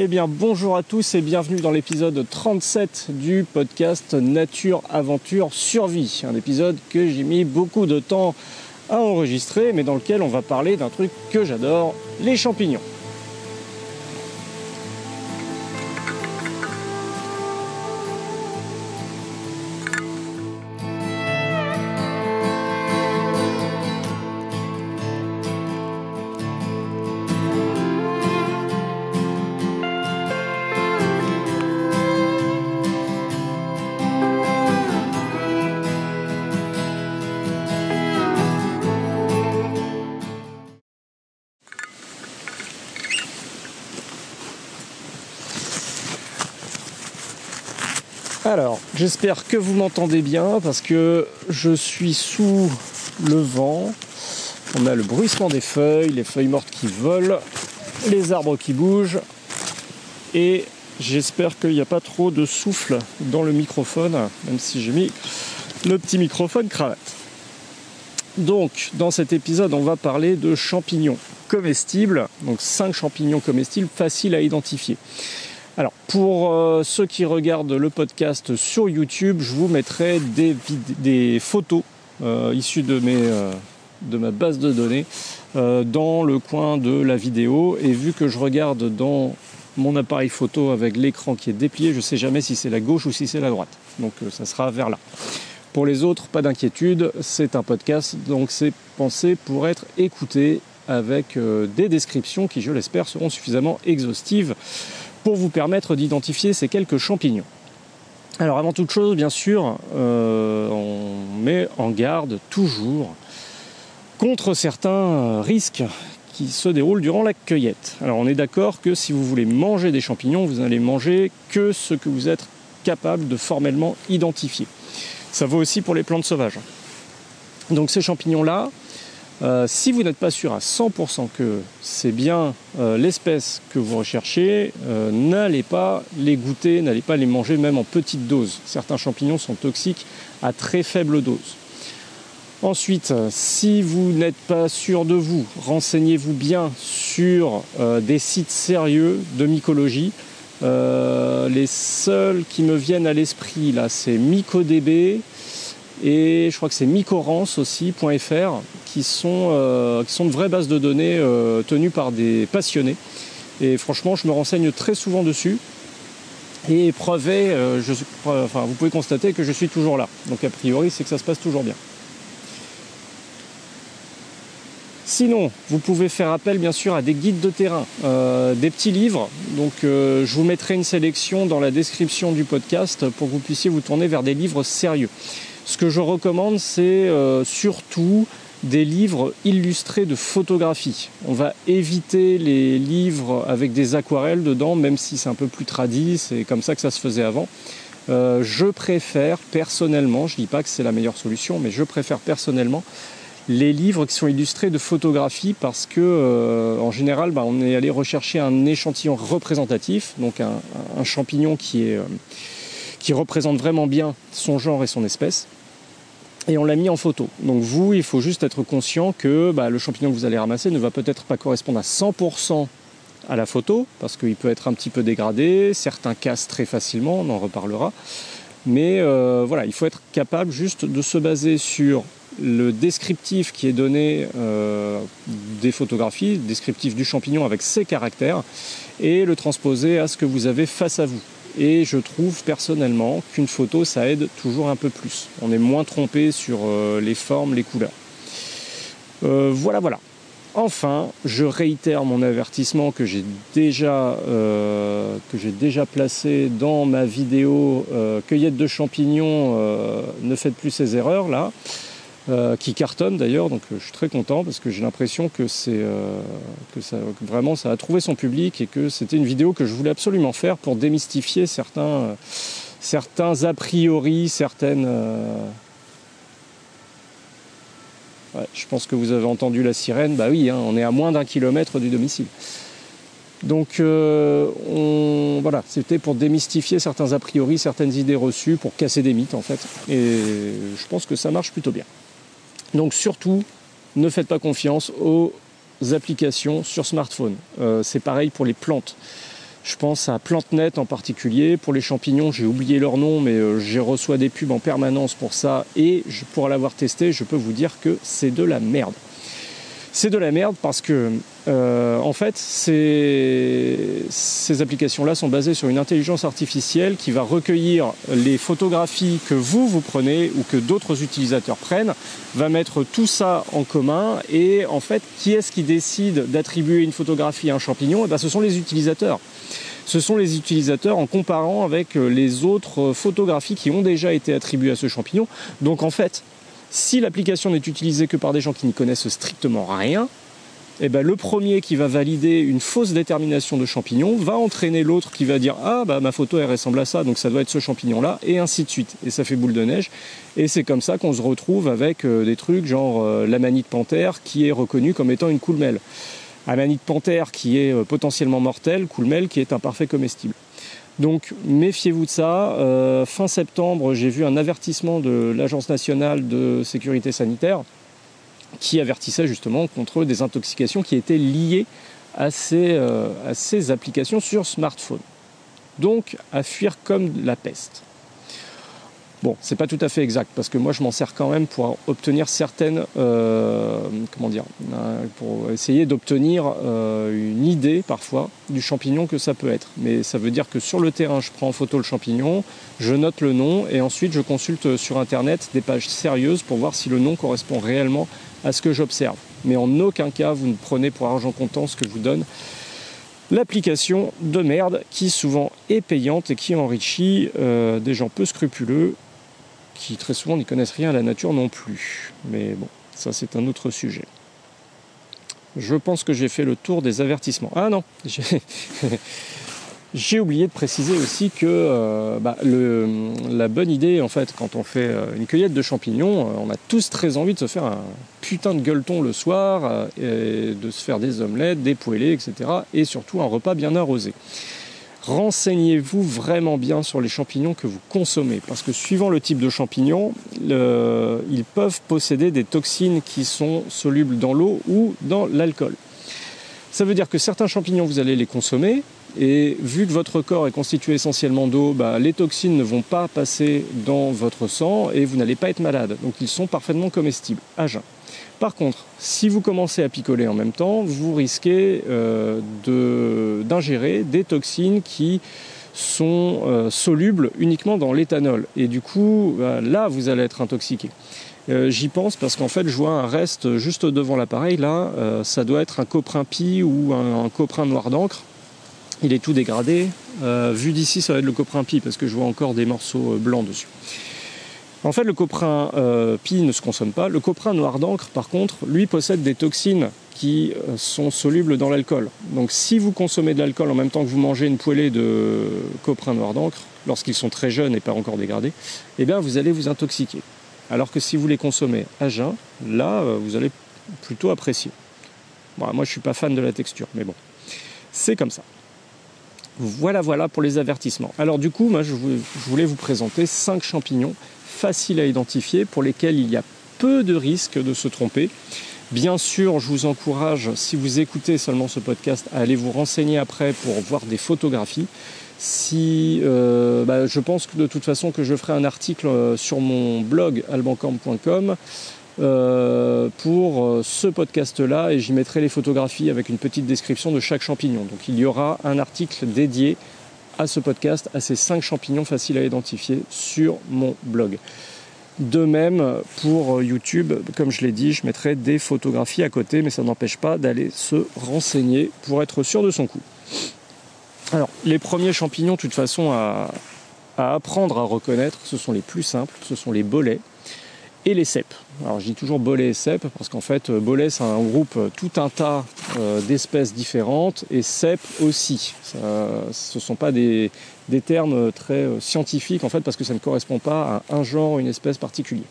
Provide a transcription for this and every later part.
Eh bien bonjour à tous et bienvenue dans l'épisode 37 du podcast Nature, Aventure, Survie. Un épisode que j'ai mis beaucoup de temps à enregistrer mais dans lequel on va parler d'un truc que j'adore, les champignons. Alors, j'espère que vous m'entendez bien parce que je suis sous le vent. On a le bruissement des feuilles, les feuilles mortes qui volent, les arbres qui bougent. Et j'espère qu'il n'y a pas trop de souffle dans le microphone, même si j'ai mis le petit microphone cravate. Donc, dans cet épisode, on va parler de champignons comestibles. Donc, 5 champignons comestibles faciles à identifier. Alors, pour ceux qui regardent le podcast sur YouTube, je vous mettrai des photos issues de ma base de données dans le coin de la vidéo. Et vu que je regarde dans mon appareil photo avec l'écran qui est déplié, je ne sais jamais si c'est la gauche ou si c'est la droite. Donc, ça sera vers là. Pour les autres, pas d'inquiétude, c'est un podcast, donc c'est pensé pour être écouté avec des descriptions qui, je l'espère, seront suffisamment exhaustives pour vous permettre d'identifier ces quelques champignons. Alors avant toute chose, bien sûr, on met en garde toujours contre certains risques qui se déroulent durant la cueillette. Alors on est d'accord que si vous voulez manger des champignons, vous n'allez manger que ce que vous êtes capable de formellement identifier. Ça vaut aussi pour les plantes sauvages. Donc ces champignons-là, si vous n'êtes pas sûr à 100% que c'est bien l'espèce que vous recherchez, n'allez pas les goûter, n'allez pas les manger même en petite dose. Certains champignons sont toxiques à très faible dose. Ensuite, si vous n'êtes pas sûr de vous, renseignez-vous bien sur des sites sérieux de mycologie. Les seuls qui me viennent à l'esprit, là, c'est MycoDB et je crois que c'est mycorance aussi, .fr, qui sont de vraies bases de données tenues par des passionnés. Et franchement, je me renseigne très souvent dessus. Et preuve est, vous pouvez constater que je suis toujours là. Donc a priori, c'est que ça se passe toujours bien. Sinon, vous pouvez faire appel bien sûr à des guides de terrain, des petits livres. Donc je vous mettrai une sélection dans la description du podcast pour que vous puissiez vous tourner vers des livres sérieux. Ce que je recommande, c'est surtout des livres illustrés de photographie. On va éviter les livres avec des aquarelles dedans, même si c'est un peu plus tradi, c'est comme ça que ça se faisait avant. Je préfère personnellement, je ne dis pas que c'est la meilleure solution, mais je préfère personnellement les livres qui sont illustrés de photographie parce que en général on est allé rechercher un échantillon représentatif, donc un champignon qui représente vraiment bien son genre et son espèce, et on l'a mis en photo. Donc vous, il faut juste être conscient que le champignon que vous allez ramasser ne va peut-être pas correspondre à 100% à la photo, parce qu'il peut être un petit peu dégradé, certains cassent très facilement, on en reparlera, mais voilà, il faut être capable juste de se baser sur le descriptif qui est donné des photographies, le descriptif du champignon avec ses caractères, et le transposer à ce que vous avez face à vous. Et je trouve personnellement qu'une photo, ça aide toujours un peu plus. On est moins trompé sur les formes, les couleurs. Voilà. Enfin, je réitère mon avertissement que j'ai déjà placé dans ma vidéo cueillette de champignons, ne faites plus ces erreurs là. Qui cartonne d'ailleurs, donc je suis très content parce que j'ai l'impression que vraiment ça a trouvé son public et que c'était une vidéo que je voulais absolument faire pour démystifier certains a priori, certaines... Ouais, je pense que vous avez entendu la sirène, bah oui, on est à moins d'1 kilomètre du domicile. Donc voilà, c'était pour démystifier certains a priori, certaines idées reçues, pour casser des mythes en fait, et je pense que ça marche plutôt bien. Donc surtout, ne faites pas confiance aux applications sur smartphone. C'est pareil pour les plantes. Je pense à PlanteNet en particulier. Pour les champignons, j'ai oublié leur nom, mais je reçois des pubs en permanence pour ça. Et pour l'avoir testé, je peux vous dire que c'est de la merde. C'est de la merde parce que, en fait, ces applications-là sont basées sur une intelligence artificielle qui va recueillir les photographies que vous prenez ou que d'autres utilisateurs prennent, va mettre tout ça en commun et, en fait, qui est-ce qui décide d'attribuer une photographie à un champignon ? Eh bien, ce sont les utilisateurs. Ce sont les utilisateurs en comparant avec les autres photographies qui ont déjà été attribuées à ce champignon. Donc, en fait, si l'application n'est utilisée que par des gens qui n'y connaissent strictement rien, eh ben le premier qui va valider une fausse détermination de champignon va entraîner l'autre qui va dire « Ah, bah, ma photo, elle ressemble à ça, donc ça doit être ce champignon-là », et ainsi de suite. Et ça fait boule de neige. Et c'est comme ça qu'on se retrouve avec des trucs genre l'amanite panthère qui est reconnue comme étant une coolmel. Amanite panthère qui est potentiellement mortelle, coolmel qui est un parfait comestible. Donc méfiez-vous de ça. Fin septembre, j'ai vu un avertissement de l'Agence nationale de sécurité sanitaire qui avertissait justement contre des intoxications qui étaient liées à ces applications sur smartphone. Donc à fuir comme la peste. Bon, c'est pas tout à fait exact parce que moi je m'en sers quand même pour obtenir certaines, pour essayer d'obtenir une idée parfois du champignon que ça peut être. Mais ça veut dire que sur le terrain, je prends en photo le champignon, je note le nom et ensuite je consulte sur internet des pages sérieuses pour voir si le nom correspond réellement à ce que j'observe. Mais en aucun cas vous ne prenez pour argent comptant ce que je vous donne. L'application de merde qui souvent est payante et qui enrichit des gens peu scrupuleux qui très souvent n'y connaissent rien à la nature non plus. Mais bon, ça c'est un autre sujet. Je pense que j'ai fait le tour des avertissements. Ah non, j'ai oublié de préciser aussi que la bonne idée, en fait, quand on fait une cueillette de champignons, on a tous très envie de se faire un putain de gueuleton le soir, et de se faire des omelettes, des poêlés, etc. Et surtout un repas bien arrosé. Renseignez-vous vraiment bien sur les champignons que vous consommez, parce que suivant le type de champignon, ils peuvent posséder des toxines qui sont solubles dans l'eau ou dans l'alcool. Ça veut dire que certains champignons, vous allez les consommer, et vu que votre corps est constitué essentiellement d'eau, les toxines ne vont pas passer dans votre sang et vous n'allez pas être malade. Donc ils sont parfaitement comestibles, à jeun. Par contre, si vous commencez à picoler en même temps, vous risquez d'ingérer des toxines qui sont solubles uniquement dans l'éthanol. Et du coup, là, vous allez être intoxiqué. J'y pense parce qu'en fait, je vois un reste juste devant l'appareil. Là, ça doit être un coprin pie ou un coprin noir d'encre. Il est tout dégradé. Vu d'ici, ça va être le coprin pie parce que je vois encore des morceaux blancs dessus. En fait, le coprin pie ne se consomme pas. Le coprin noir d'encre, par contre, lui possède des toxines qui sont solubles dans l'alcool. Donc si vous consommez de l'alcool en même temps que vous mangez une poêlée de coprin noir d'encre, lorsqu'ils sont très jeunes et pas encore dégradés, eh bien vous allez vous intoxiquer. Alors que si vous les consommez à jeun, là, vous allez plutôt apprécier. Bon, moi, je ne suis pas fan de la texture, mais bon, c'est comme ça. Voilà pour les avertissements. Alors du coup, moi, je voulais vous présenter 5 champignons faciles à identifier pour lesquels il y a peu de risques de se tromper. Bien sûr, je vous encourage, si vous écoutez seulement ce podcast, à aller vous renseigner après pour voir des photographies. Je pense que de toute façon que je ferai un article sur mon blog albancamp.com pour ce podcast-là et j'y mettrai les photographies avec une petite description de chaque champignon. Donc il y aura un article dédié à ce podcast, à ces 5 champignons faciles à identifier sur mon blog. De même, pour YouTube, comme je l'ai dit, je mettrai des photographies à côté, mais ça n'empêche pas d'aller se renseigner pour être sûr de son coup. Alors, les premiers champignons, de toute façon, à apprendre à reconnaître, ce sont les plus simples, ce sont les bolets et les cèpes. Alors, je dis toujours bolets et cèpes parce qu'en fait, bolets, ça regroupe tout un tas d'espèces différentes et cèpes aussi. Ce ne sont pas des termes très scientifiques en fait parce que ça ne correspond pas à un genre, une espèce particulière.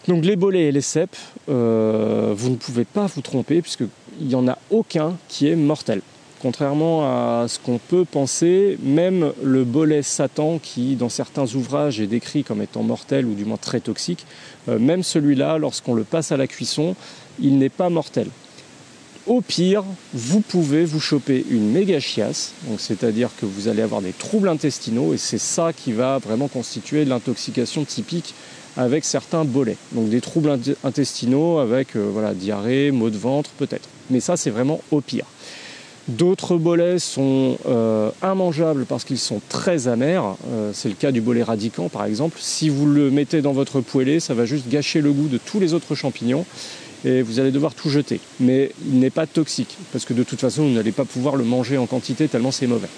Donc les bolets et les cèpes, vous ne pouvez pas vous tromper puisqu'il n'y en a aucun qui est mortel. Contrairement à ce qu'on peut penser, même le bolet Satan, qui dans certains ouvrages est décrit comme étant mortel ou du moins très toxique, même celui-là, lorsqu'on le passe à la cuisson, il n'est pas mortel. Au pire, vous pouvez vous choper une méga chiasse, donc c'est-à-dire que vous allez avoir des troubles intestinaux et c'est ça qui va vraiment constituer l'intoxication typique avec certains bolets. Donc des troubles intestinaux avec voilà, diarrhée, maux de ventre peut-être. Mais ça c'est vraiment au pire. D'autres bolets sont immangeables parce qu'ils sont très amers. C'est le cas du bolet radicant par exemple. Si vous le mettez dans votre poêlée, ça va juste gâcher le goût de tous les autres champignons. Et vous allez devoir tout jeter. Mais il n'est pas toxique, parce que de toute façon, vous n'allez pas pouvoir le manger en quantité tellement c'est mauvais.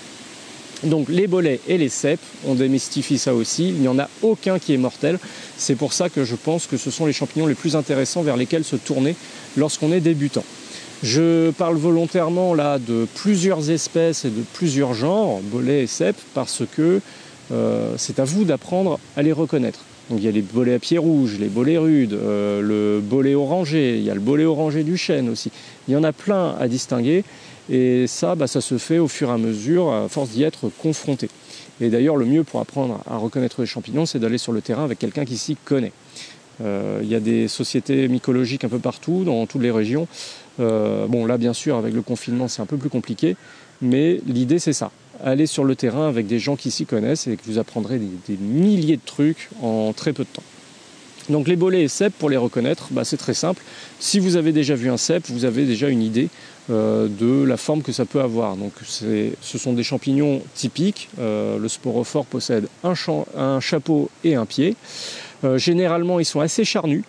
Donc les bolets et les cèpes, on démystifie ça aussi, il n'y en a aucun qui est mortel. C'est pour ça que je pense que ce sont les champignons les plus intéressants vers lesquels se tourner lorsqu'on est débutant. Je parle volontairement là de plusieurs espèces et de plusieurs genres, bolets et cèpes, parce que c'est à vous d'apprendre à les reconnaître. Donc il y a les bolets à pieds rouges, les bolets rudes, le bolet orangé, il y a le bolet orangé du chêne aussi. Il y en a plein à distinguer et ça, ça se fait au fur et à mesure à force d'y être confronté. Et d'ailleurs le mieux pour apprendre à reconnaître les champignons, c'est d'aller sur le terrain avec quelqu'un qui s'y connaît. Il y a des sociétés mycologiques un peu partout, dans toutes les régions. Bon là bien sûr avec le confinement c'est un peu plus compliqué, mais l'idée c'est ça. Allez sur le terrain avec des gens qui s'y connaissent et que vous apprendrez des milliers de trucs en très peu de temps. Donc les bolets et cèpes, pour les reconnaître, c'est très simple. Si vous avez déjà vu un cèpe, vous avez déjà une idée de la forme que ça peut avoir. Donc ce sont des champignons typiques. Le sporophore possède un chapeau et un pied. Généralement, ils sont assez charnus.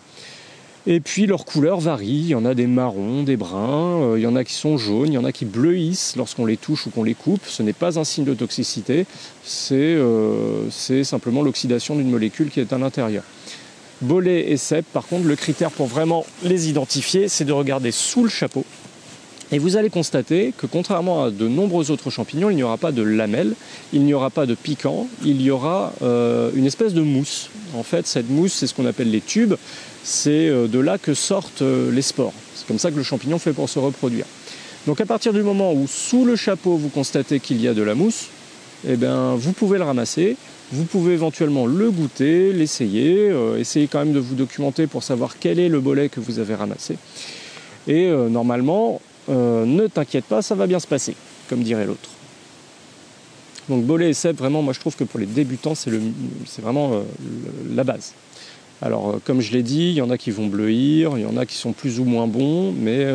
Et puis leur couleur varie, il y en a des marrons, des bruns, il y en a qui sont jaunes, il y en a qui bleuissent lorsqu'on les touche ou qu'on les coupe. Ce n'est pas un signe de toxicité, c'est simplement l'oxydation d'une molécule qui est à l'intérieur. Bolets et cèpes, par contre, le critère pour vraiment les identifier, c'est de regarder sous le chapeau. Et vous allez constater que contrairement à de nombreux autres champignons, il n'y aura pas de lamelles, il n'y aura pas de piquant, il y aura une espèce de mousse. En fait, cette mousse, c'est ce qu'on appelle les tubes. C'est de là que sortent les spores. C'est comme ça que le champignon fait pour se reproduire. Donc à partir du moment où sous le chapeau vous constatez qu'il y a de la mousse, vous pouvez le ramasser, vous pouvez éventuellement le goûter, l'essayer, essayez quand même de vous documenter pour savoir quel est le bolet que vous avez ramassé. Et normalement, ne t'inquiète pas, ça va bien se passer, comme dirait l'autre. Donc bolet et cèpes, vraiment, moi je trouve que pour les débutants, c'est vraiment la base. Alors, comme je l'ai dit, il y en a qui vont bleuir, il y en a qui sont plus ou moins bons, mais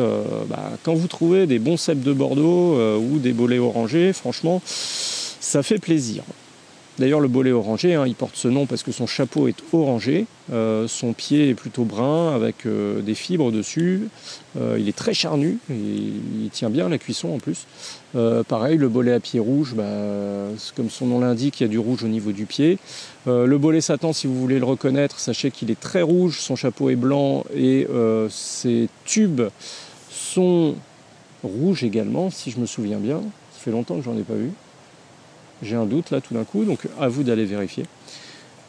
quand vous trouvez des bons cèpes de Bordeaux ou des bolets orangés, franchement, ça fait plaisir. D'ailleurs, le bolet orangé, il porte ce nom parce que son chapeau est orangé, son pied est plutôt brun avec des fibres dessus, il est très charnu, et il tient bien à la cuisson en plus. Pareil, le bolet à pied rouge, comme son nom l'indique, il y a du rouge au niveau du pied. Le bolet Satan, si vous voulez le reconnaître, sachez qu'il est très rouge, son chapeau est blanc et ses tubes sont rouges également, si je me souviens bien. Ça fait longtemps que j'en ai pas vu. J'ai un doute là tout d'un coup, donc à vous d'aller vérifier.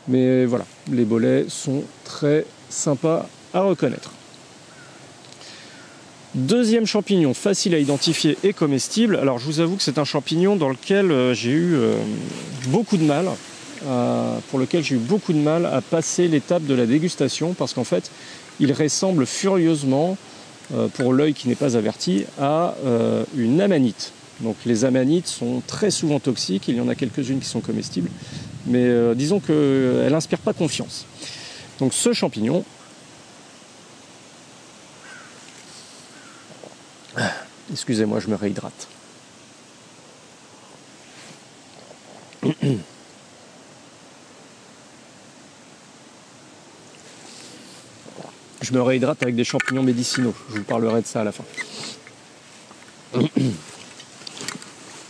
Mais voilà, les bolets sont très sympas à reconnaître. Deuxième champignon, facile à identifier et comestible. Alors je vous avoue que c'est un champignon dans lequel j'ai eu beaucoup de mal, à passer l'étape de la dégustation, parce qu'en fait, il ressemble furieusement, pour l'œil qui n'est pas averti, à une amanite. Donc les amanites sont très souvent toxiques, il y en a quelques-unes qui sont comestibles, mais disons qu'elles n'inspirent pas confiance. Donc ce champignon, excusez-moi, je me réhydrate. Je me réhydrate avec des champignons médicinaux, je vous parlerai de ça à la fin.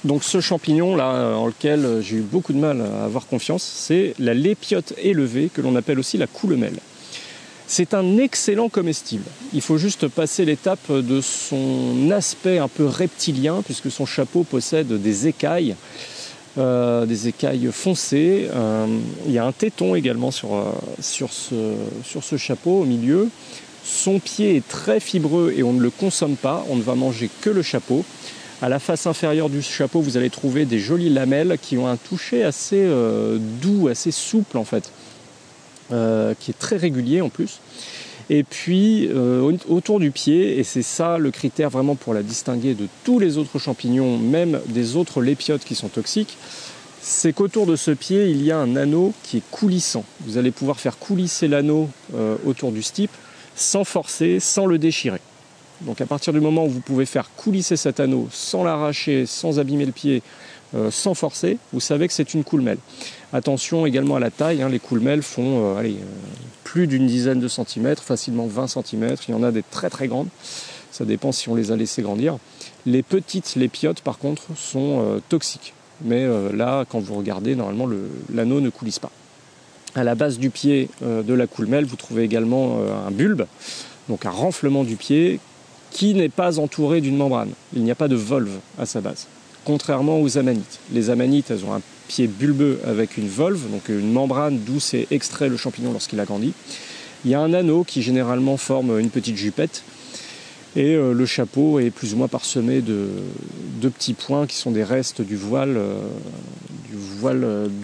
Donc ce champignon là, en lequel j'ai eu beaucoup de mal à avoir confiance, c'est la lépiote élevée, que l'on appelle aussi la coulemelle. C'est un excellent comestible. Il faut juste passer l'étape de son aspect un peu reptilien, puisque son chapeau possède des écailles foncées. Il y a un téton également sur ce chapeau au milieu. Son pied est très fibreux et on ne le consomme pas, on ne va manger que le chapeau. À la face inférieure du chapeau, vous allez trouver des jolies lamelles qui ont un toucher assez doux, assez souple en fait, qui est très régulier en plus. Et puis autour du pied, et c'est ça le critère vraiment pour la distinguer de tous les autres champignons, même des autres lépiotes qui sont toxiques, c'est qu'autour de ce pied, il y a un anneau qui est coulissant. Vous allez pouvoir faire coulisser l'anneau autour du stipe sans forcer, sans le déchirer. Donc à partir du moment où vous pouvez faire coulisser cet anneau sans l'arracher, sans abîmer le pied, sans forcer, vous savez que c'est une coule-mêle. Attention également à la taille, hein, les coule-mêles font plus d'une dizaine de centimètres, facilement 20 centimètres, il y en a des très très grandes, ça dépend si on les a laissées grandir. Les petites lépiotes par contre sont toxiques, mais là quand vous regardez, normalement l'anneau ne coulisse pas. À la base du pied de la coule-mêle, vous trouvez également un bulbe, donc un renflement du pied qui n'est pas entouré d'une membrane. Il n'y a pas de volve à sa base, contrairement aux amanites. Les amanites, elles ont un pied bulbeux avec une volve, donc une membrane d'où s'est extrait le champignon lorsqu'il a grandi. Il y a un anneau qui généralement forme une petite jupette, et le chapeau est plus ou moins parsemé de petits points qui sont des restes du voile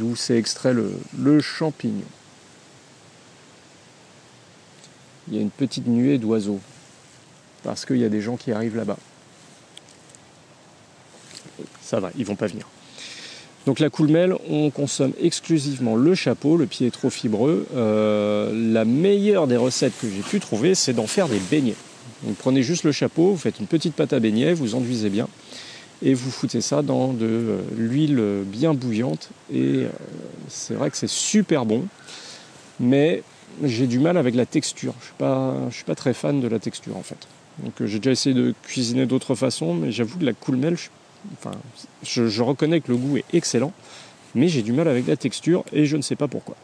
d'où s'est extrait le champignon. Il y a une petite nuée d'oiseaux, parce qu'il y a des gens qui arrivent là-bas. Ça va, ils vont pas venir. Donc la coule-mêle, on consomme exclusivement le chapeau, le pied est trop fibreux. La meilleure des recettes que j'ai pu trouver, c'est d'en faire des beignets. Donc prenez juste le chapeau, vous faites une petite pâte à beignets, vous enduisez bien, et vous foutez ça dans de l'huile bien bouillante. Et c'est vrai que c'est super bon, mais j'ai du mal avec la texture. Je suis pas très fan de la texture en fait. Donc j'ai déjà essayé de cuisiner d'autres façons, mais j'avoue que la coule-mêle, je reconnais que le goût est excellent, mais j'ai du mal avec la texture et je ne sais pas pourquoi.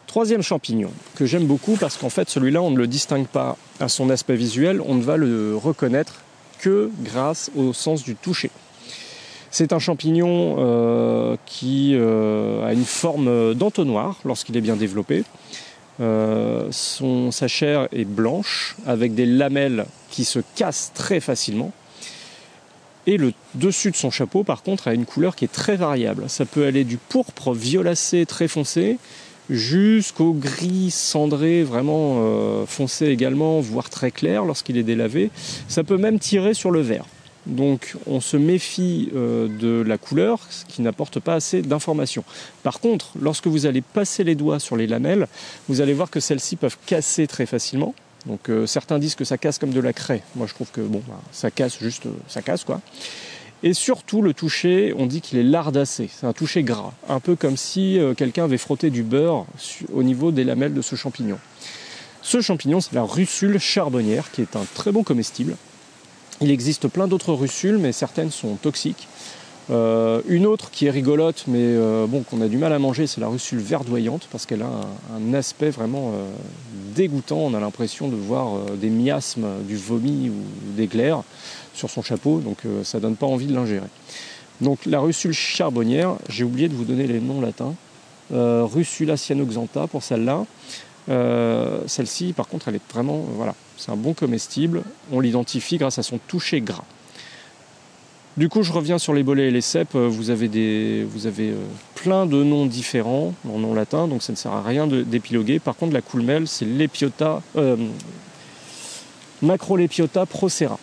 Troisième champignon que j'aime beaucoup parce qu'en fait celui-là on ne le distingue pas à son aspect visuel, on ne va le reconnaître que grâce au sens du toucher. C'est un champignon qui a une forme d'entonnoir lorsqu'il est bien développé. Sa chair est blanche avec des lamelles qui se cassent très facilement. Et le dessus de son chapeau par contre a une couleur qui est très variable. Ça peut aller du pourpre violacé très foncé jusqu'au gris cendré vraiment foncé également, voire très clair lorsqu'il est délavé. Ça peut même tirer sur le vert. Donc on se méfie de la couleur, ce qui n'apporte pas assez d'informations. Par contre, lorsque vous allez passer les doigts sur les lamelles, vous allez voir que celles-ci peuvent casser très facilement. Donc certains disent que ça casse comme de la craie. Moi je trouve que ça casse juste, ça casse quoi. Et surtout le toucher, on dit qu'il est lardacé, c'est un toucher gras, un peu comme si quelqu'un avait frotté du beurre au niveau des lamelles de ce champignon. Ce champignon, c'est la russule charbonnière, qui est un très bon comestible. Il existe plein d'autres russules, mais certaines sont toxiques. Une autre qui est rigolote, mais qu'on a du mal à manger, c'est la russule verdoyante, parce qu'elle a un aspect vraiment dégoûtant. On a l'impression de voir des miasmes, du vomi ou des glaires sur son chapeau, donc ça donne pas envie de l'ingérer. Donc la russule charbonnière, j'ai oublié de vous donner les noms latins. Russula cyanoxantha pour celle-là. Celle-ci, par contre, elle est vraiment, c'est un bon comestible. On l'identifie grâce à son toucher gras. Du coup, je reviens sur les bolets et les cèpes. Vous avez plein de noms différents en nom latin, donc ça ne sert à rien d'épiloguer. Par contre, la coule-mêle, c'est Macrolepiota procera.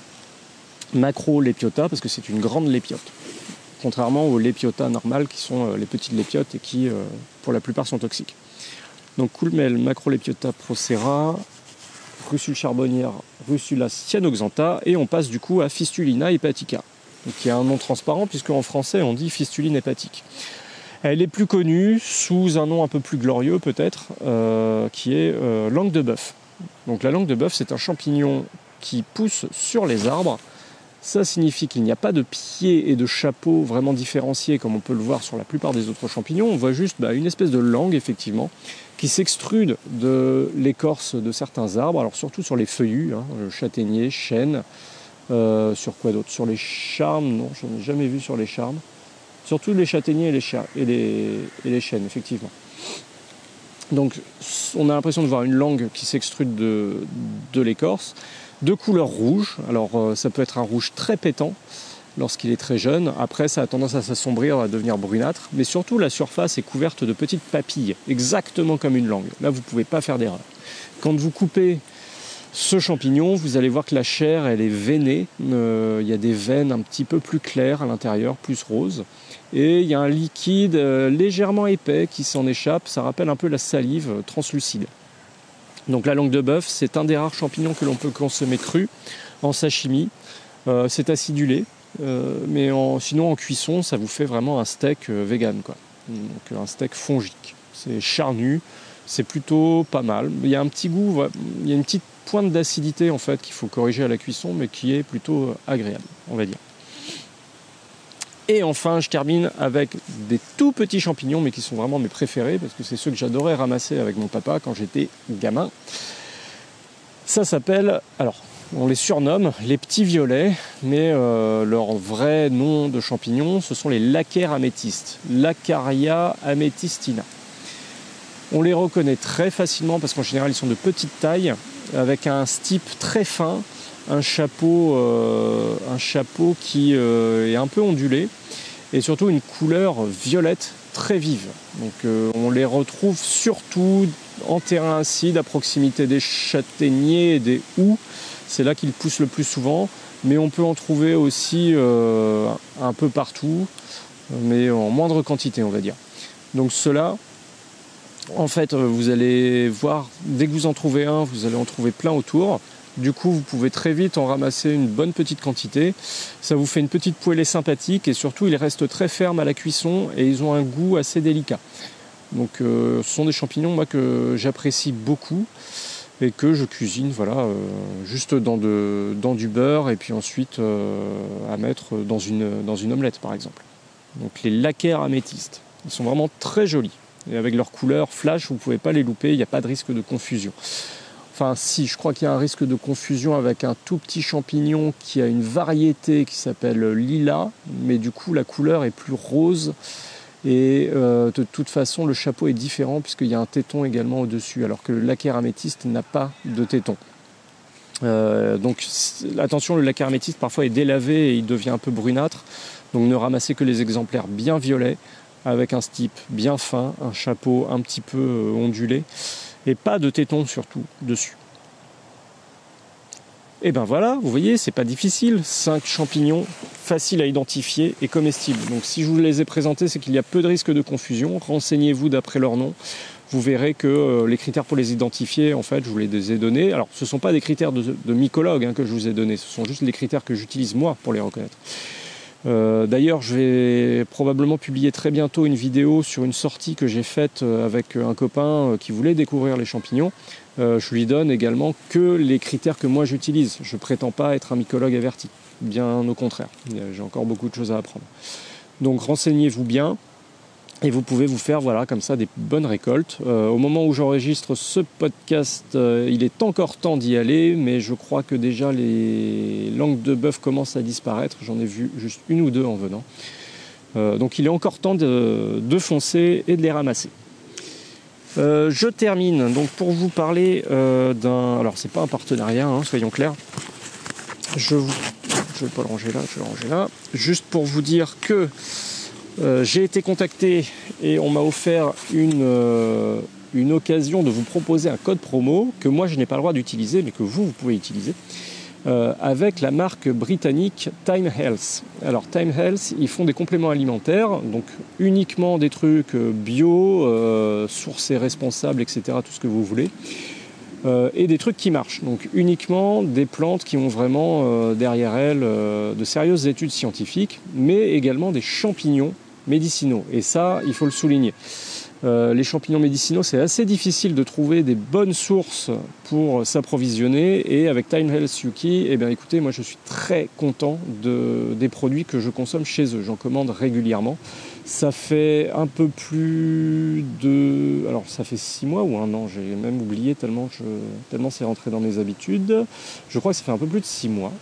Macrolepiota parce que c'est une grande lépiote. Contrairement aux lépiotas normales qui sont les petites lépiotes et qui, pour la plupart, sont toxiques. Donc coule-mêle, Macrolepiota procera, russule charbonnière, Russula cyanoxantha, et on passe du coup à Fistulina hepatica. Donc il y a un nom transparent puisque en français on dit fistuline hépatique. Elle est plus connue sous un nom un peu plus glorieux peut-être, qui est langue de bœuf. Donc la langue de bœuf, c'est un champignon qui pousse sur les arbres. Ça signifie qu'il n'y a pas de pieds et de chapeaux vraiment différenciés comme on peut le voir sur la plupart des autres champignons. On voit juste une espèce de langue, effectivement, qui s'extrude de l'écorce de certains arbres, alors surtout sur les feuillus, châtaigniers, chênes, sur quoi d'autre? Sur les charmes, non, je n'en ai jamais vu sur les charmes. Surtout les châtaigniers et les chênes, effectivement. Donc on a l'impression de voir une langue qui s'extrude de l'écorce, de couleur rouge. Alors ça peut être un rouge très pétant, lorsqu'il est très jeune. Après, ça a tendance à s'assombrir, à devenir brunâtre. Mais surtout, la surface est couverte de petites papilles, exactement comme une langue. Là, vous ne pouvez pas faire d'erreur. Quand vous coupez ce champignon, vous allez voir que la chair, elle est veinée. Il y a des veines un petit peu plus claires à l'intérieur, plus roses. Et il y a un liquide légèrement épais qui s'en échappe. Ça rappelle un peu la salive translucide. Donc la langue de bœuf, c'est un des rares champignons que l'on peut consommer cru en sashimi. C'est acidulé, mais sinon en cuisson, ça vous fait vraiment un steak vegan, quoi. Donc un steak fongique. C'est charnu, c'est plutôt pas mal. Il y a un petit goût, il y a une petite pointe d'acidité en fait qu'il faut corriger à la cuisson, mais qui est plutôt agréable, on va dire. Et enfin, je termine avec des tout petits champignons, mais qui sont vraiment mes préférés, parce que c'est ceux que j'adorais ramasser avec mon papa quand j'étais gamin. Ça s'appelle, alors, on les surnomme les petits violets, mais leur vrai nom de champignon, ce sont les laccaires améthystes, Laccaria amethystina. On les reconnaît très facilement parce qu'en général, ils sont de petite taille, avec un stipe très fin, un chapeau qui est un peu ondulé, et surtout une couleur violette très vive. Donc on les retrouve surtout en terrain acide, à proximité des châtaigniers et des houx. C'est là qu'ils poussent le plus souvent, mais on peut en trouver aussi un peu partout, mais en moindre quantité, on va dire. Donc ceux-là, en fait, vous allez voir, dès que vous en trouvez un, vous allez en trouver plein autour. Du coup, vous pouvez très vite en ramasser une bonne petite quantité. Ça vous fait une petite poêlée sympathique et surtout, ils restent très fermes à la cuisson et ils ont un goût assez délicat. Donc, ce sont des champignons, moi, que j'apprécie beaucoup et que je cuisine, voilà, juste dans du beurre et puis ensuite à mettre dans une omelette, par exemple. Donc, les laccaires améthystes, ils sont vraiment très jolis. Et avec leur couleur flash, vous ne pouvez pas les louper, il n'y a pas de risque de confusion. Enfin si, je crois qu'il y a un risque de confusion avec un tout petit champignon qui a une variété qui s'appelle lilas, mais du coup la couleur est plus rose et de toute façon le chapeau est différent puisqu'il y a un téton également au-dessus, alors que le laccaire améthyste n'a pas de téton. Donc attention, le laccaire améthyste parfois est délavé et il devient un peu brunâtre, donc ne ramassez que les exemplaires bien violets, avec un stipe bien fin, un chapeau un petit peu ondulé, et pas de téton surtout dessus. Et ben voilà, vous voyez, c'est pas difficile, 5 champignons faciles à identifier et comestibles. Donc si je vous les ai présentés, c'est qu'il y a peu de risque de confusion, renseignez-vous d'après leur nom. Vous verrez que les critères pour les identifier, en fait, je vous les ai donnés. Alors, ce ne sont pas des critères de mycologue que je vous ai donnés, ce sont juste les critères que j'utilise moi pour les reconnaître. D'ailleurs, je vais probablement publier très bientôt une vidéo sur une sortie que j'ai faite avec un copain qui voulait découvrir les champignons. Je lui donne également que les critères que moi j'utilise. Je ne prétends pas être un mycologue averti, bien au contraire. J'ai encore beaucoup de choses à apprendre. Donc renseignez-vous bien et vous pouvez vous faire voilà, comme ça des bonnes récoltes. Au moment où j'enregistre ce podcast, il est encore temps d'y aller, mais je crois que déjà les langues de bœuf commencent à disparaître. J'en ai vu juste une ou deux en venant. Donc il est encore temps de foncer et de les ramasser. Je termine donc pour vous parler d'un... Alors c'est pas un partenariat, soyons clairs. Je vais pas le ranger là, je vais le ranger là. Juste pour vous dire que j'ai été contacté et on m'a offert une occasion de vous proposer un code promo que moi je n'ai pas le droit d'utiliser, mais que vous pouvez utiliser, avec la marque britannique Time Health. Alors Time Health, ils font des compléments alimentaires, donc uniquement des trucs bio, sourcés responsables, etc., tout ce que vous voulez, et des trucs qui marchent, donc uniquement des plantes qui ont vraiment derrière elles de sérieuses études scientifiques, mais également des champignons médicinaux, et ça, il faut le souligner. Les champignons médicinaux, c'est assez difficile de trouver des bonnes sources pour s'approvisionner, et avec Time Health UK, eh bien, écoutez, moi je suis très content des produits que je consomme chez eux. J'en commande régulièrement. Ça fait un peu plus de... Alors ça fait 6 mois ou 1 an, j'ai même oublié tellement c'est rentré dans mes habitudes. Je crois que ça fait un peu plus de 6 mois.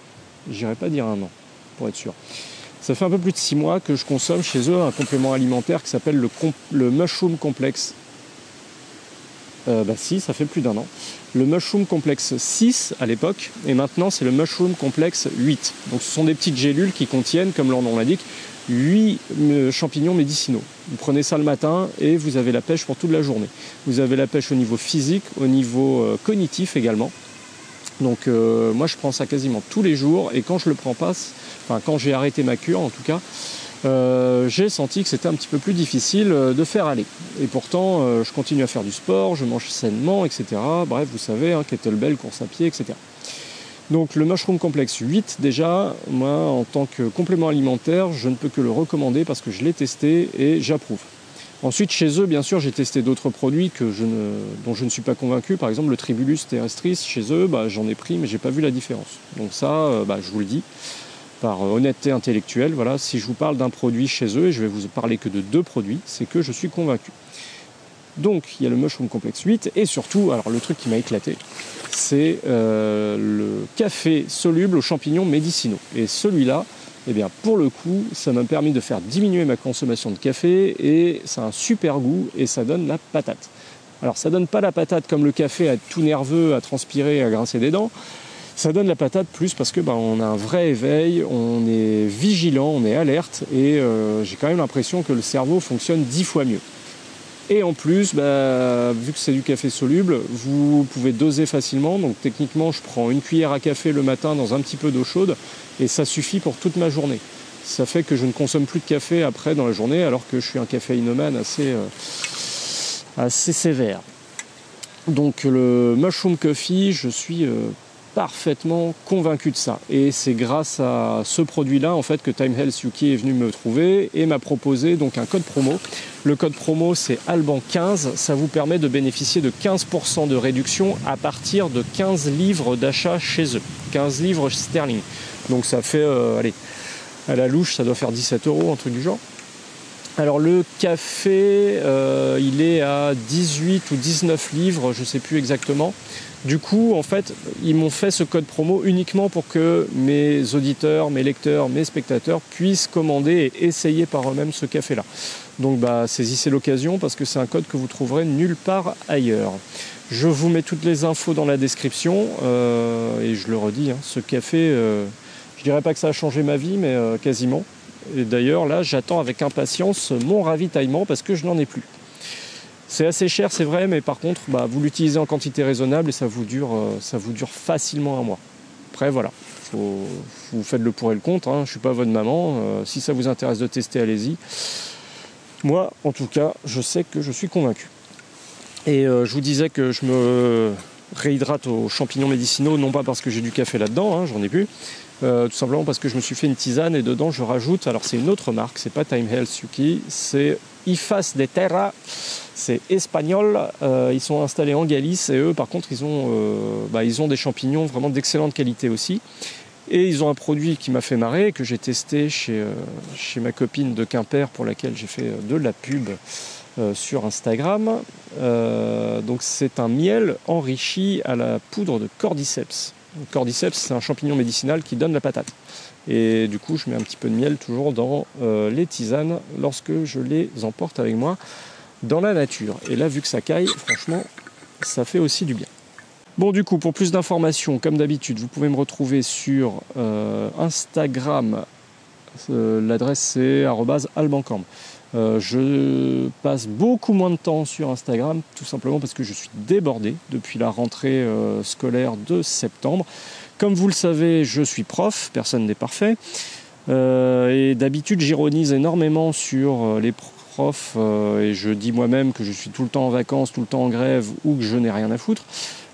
J'irai pas dire 1 an, pour être sûr. Ça fait un peu plus de 6 mois que je consomme chez eux un complément alimentaire qui s'appelle le Mushroom Complex. Si, ça fait plus d'1 an. Le Mushroom Complex 6 à l'époque, et maintenant c'est le Mushroom Complex 8. Donc ce sont des petites gélules qui contiennent, comme leur nom l'indique, 8 champignons médicinaux. Vous prenez ça le matin et vous avez la pêche pour toute la journée. Vous avez la pêche au niveau physique, au niveau cognitif également. Donc moi je prends ça quasiment tous les jours, et quand je le prends pas, enfin quand j'ai arrêté ma cure en tout cas, j'ai senti que c'était un petit peu plus difficile de faire aller. Et pourtant, je continue à faire du sport, je mange sainement, etc. Bref, vous savez, kettlebell, course à pied, etc. Donc le Mushroom Complex 8, déjà, moi, en tant que complément alimentaire, je ne peux que le recommander parce que je l'ai testé et j'approuve. Ensuite, chez eux, bien sûr, j'ai testé d'autres produits dont je ne suis pas convaincu. Par exemple, le Tribulus terrestris, chez eux, j'en ai pris, mais j'ai pas vu la différence. Donc ça, je vous le dis, par honnêteté intellectuelle, voilà, si je vous parle d'un produit chez eux, et je vais vous parler que de 2 produits, c'est que je suis convaincu. Donc il y a le Mushroom Complex 8, et surtout, alors le truc qui m'a éclaté, c'est le café soluble aux champignons médicinaux. Et celui-là, eh bien, pour le coup, ça m'a permis de faire diminuer ma consommation de café, et ça a un super goût, et ça donne la patate. Alors ça donne pas la patate comme le café, à être tout nerveux, à transpirer, à grincer des dents. Ça donne la patate plus parce que on a un vrai éveil, on est vigilant, on est alerte, et j'ai quand même l'impression que le cerveau fonctionne 10 fois mieux. Et en plus, vu que c'est du café soluble, vous pouvez doser facilement. Donc techniquement, je prends une cuillère à café le matin dans un petit peu d'eau chaude, et ça suffit pour toute ma journée. Ça fait que je ne consomme plus de café après dans la journée, alors que je suis un caféinomane assez sévère. Donc le Mushroom Coffee, je suis parfaitement convaincu de ça, et c'est grâce à ce produit-là en fait que Time Health UK est venu me trouver et m'a proposé donc un code promo. Le code promo, c'est Alban15, ça vous permet de bénéficier de 15% de réduction à partir de 15 livres d'achat chez eux, 15 livres sterling. Donc ça fait, allez, à la louche, ça doit faire 17 €, un truc du genre. Alors le café, il est à 18 ou 19 livres, je ne sais plus exactement. Du coup, en fait, ils m'ont fait ce code promo uniquement pour que mes auditeurs, mes lecteurs, mes spectateurs puissent commander et essayer par eux-mêmes ce café-là. Donc saisissez l'occasion parce que c'est un code que vous trouverez nulle part ailleurs. Je vous mets toutes les infos dans la description, et je le redis, ce café, je dirais pas que ça a changé ma vie, mais quasiment. Et d'ailleurs, là, j'attends avec impatience mon ravitaillement parce que je n'en ai plus. C'est assez cher, c'est vrai, mais par contre, vous l'utilisez en quantité raisonnable et ça vous dure facilement 1 mois. Après, voilà, vous faites le pour et le contre, je ne suis pas votre maman. Si ça vous intéresse de tester, allez-y. Moi, en tout cas, je sais que je suis convaincu. Et je vous disais que je me réhydrate aux champignons médicinaux, non pas parce que j'ai du café là-dedans, j'en ai plus, tout simplement parce que je me suis fait une tisane et dedans je rajoute, alors c'est une autre marque, c'est pas Time Health UK, c'est Hifas de Terra, c'est espagnol, ils sont installés en Galice, et eux par contre ils ont des champignons vraiment d'excellente qualité aussi. Et ils ont un produit qui m'a fait marrer, que j'ai testé chez ma copine de Quimper, pour laquelle j'ai fait de la pub sur Instagram. Donc c'est un miel enrichi à la poudre de cordyceps. Le cordyceps, c'est un champignon médicinal qui donne la patate. Et du coup, je mets un petit peu de miel toujours dans les tisanes lorsque je les emporte avec moi dans la nature. Et là, vu que ça caille, franchement, ça fait aussi du bien. Bon, du coup, pour plus d'informations, comme d'habitude, vous pouvez me retrouver sur Instagram. L'adresse, c'est @albancamp. Je passe beaucoup moins de temps sur Instagram, tout simplement parce que je suis débordé depuis la rentrée scolaire de septembre. Comme vous le savez, je suis prof, personne n'est parfait. Et d'habitude, j'ironise énormément sur les profs, et je dis moi-même que je suis tout le temps en vacances, tout le temps en grève, ou que je n'ai rien à foutre.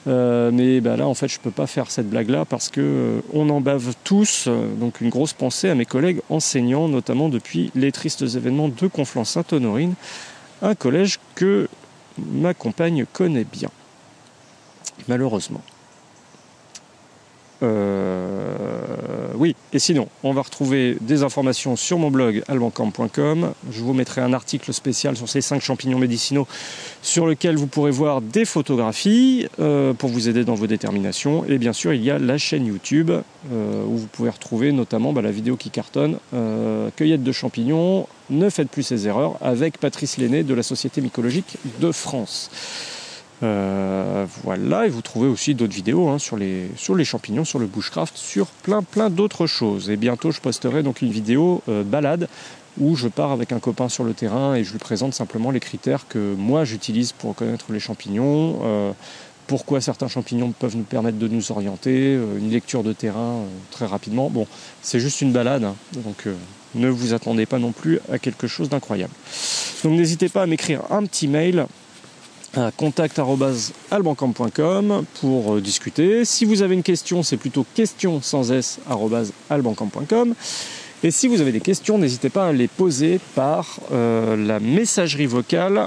Mais là, en fait, je ne peux pas faire cette blague-là parce qu'on en bave tous. Donc une grosse pensée à mes collègues enseignants, notamment depuis les tristes événements de Conflans-Sainte-Honorine, un collège que ma compagne connaît bien, malheureusement. Oui, et sinon, on va retrouver des informations sur mon blog albancamp.com. Je vous mettrai un article spécial sur ces 5 champignons médicinaux sur lequel vous pourrez voir des photographies pour vous aider dans vos déterminations. Et bien sûr, il y a la chaîne YouTube où vous pouvez retrouver notamment la vidéo qui cartonne, cueillette de champignons, ne faites plus ces erreurs, avec Patrice Lenné de la Société mycologique de France. Voilà, et vous trouvez aussi d'autres vidéos sur les champignons, sur le bushcraft, sur plein d'autres choses. Et bientôt, je posterai donc une vidéo balade où je pars avec un copain sur le terrain et je lui présente simplement les critères que moi j'utilise pour reconnaître les champignons, pourquoi certains champignons peuvent nous permettre de nous orienter, une lecture de terrain très rapidement. Bon, c'est juste une balade, donc ne vous attendez pas non plus à quelque chose d'incroyable. Donc n'hésitez pas à m'écrire un petit mail à contact@albancamp.com pour discuter. Si vous avez une question, c'est plutôt question sans s @albancamp.com. Et si vous avez des questions, n'hésitez pas à les poser par la messagerie vocale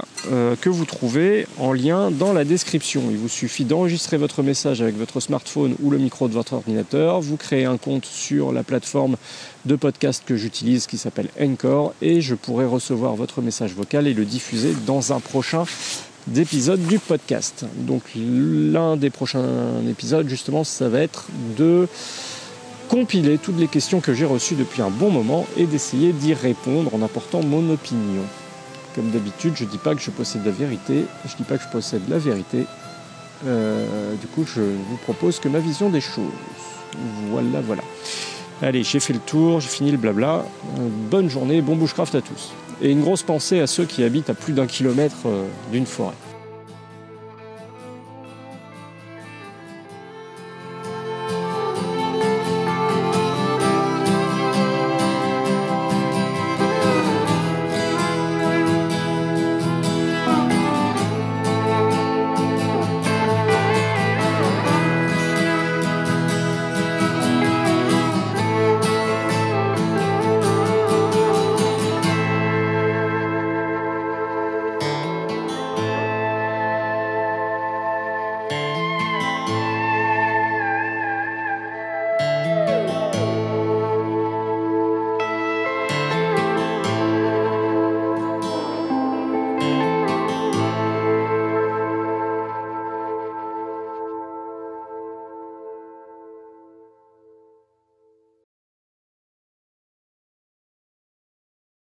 que vous trouvez en lien dans la description. Il vous suffit d'enregistrer votre message avec votre smartphone ou le micro de votre ordinateur. Vous créez un compte sur la plateforme de podcast que j'utilise qui s'appelle Anchor et je pourrai recevoir votre message vocal et le diffuser dans un prochain épisode du podcast. Donc l'un des prochains épisodes, justement, ça va être de compiler toutes les questions que j'ai reçues depuis un bon moment et d'essayer d'y répondre en apportant mon opinion. Comme d'habitude, je ne dis pas que je possède la vérité, je dis pas que je possède la vérité. Du coup, je vous propose que ma vision des choses. Voilà. Allez, j'ai fait le tour, j'ai fini le blabla. Bonne journée, bon bushcraft à tous. Et une grosse pensée à ceux qui habitent à plus d'1 kilomètre d'une forêt.